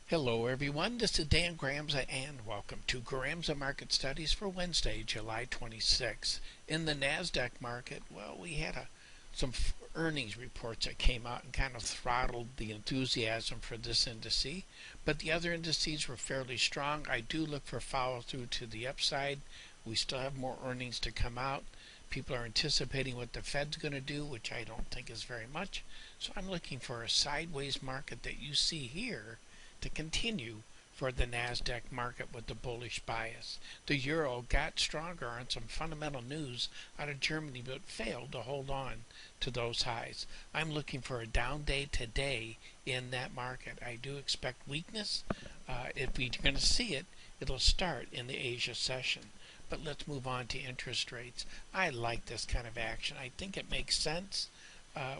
Hello everyone, this is Dan Gramza and welcome to Gramza Market Studies for Wednesday, July 26th. In the NASDAQ market, we had some earnings reports that came out and kind of throttled the enthusiasm for this indice, but the other indices were fairly strong. I do look for follow through to the upside. We still have more earnings to come out. People are anticipating what the Fed's going to do, which I don't think is very much. So I'm looking for a sideways market that you see here to continue for the NASDAQ market with the bullish bias. The euro got stronger on some fundamental news out of Germany but failed to hold on to those highs. I'm looking for a down day today in that market. I do expect weakness. If we're going to see it, it'll start in the Asia session. But let's move on to interest rates. I like this kind of action. I think it makes sense.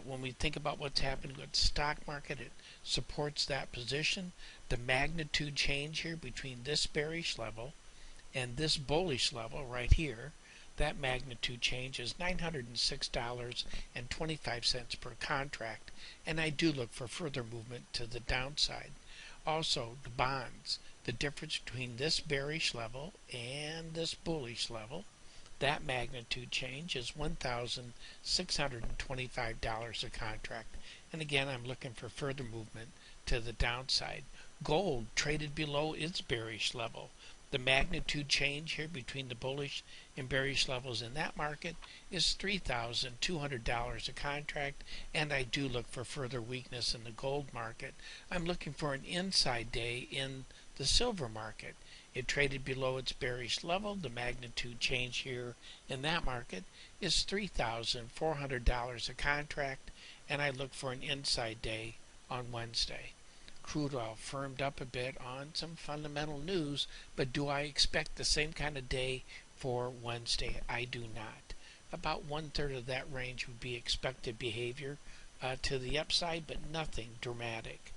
When we think about what's happening with the stock market, it supports that position. The magnitude change here between this bearish level and this bullish level right here, that magnitude change is $906.25 per contract, and I do look for further movement to the downside. Also, the bonds, the difference between this bearish level and this bullish level, that magnitude change is $1,625 a contract. And again, I'm looking for further movement to the downside. Gold traded below its bearish level. The magnitude change here between the bullish and bearish levels in that market is $3,200 a contract, and I do look for further weakness in the gold market. I'm looking for an inside day in the silver market. It traded below its bearish level. The magnitude change here in that market is $3,400 a contract, and I look for an inside day on Wednesday. Crude oil firmed up a bit on some fundamental news, but do I expect the same kind of day for Wednesday? I do not. About 1/3 of that range would be expected behavior to the upside, but nothing dramatic.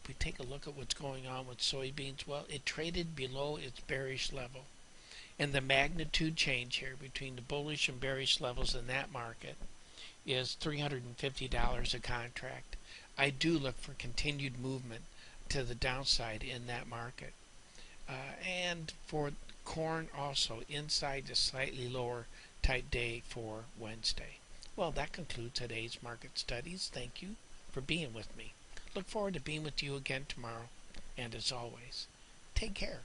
If we take a look at what's going on with soybeans, it traded below its bearish level. And the magnitude change here between the bullish and bearish levels in that market is $350 a contract. I do look for continued movement to the downside in that market. And for corn also, inside the slightly lower type day for Wednesday. Well, that concludes today's market studies. Thank you for being with me. Look forward to being with you again tomorrow. And as always, take care.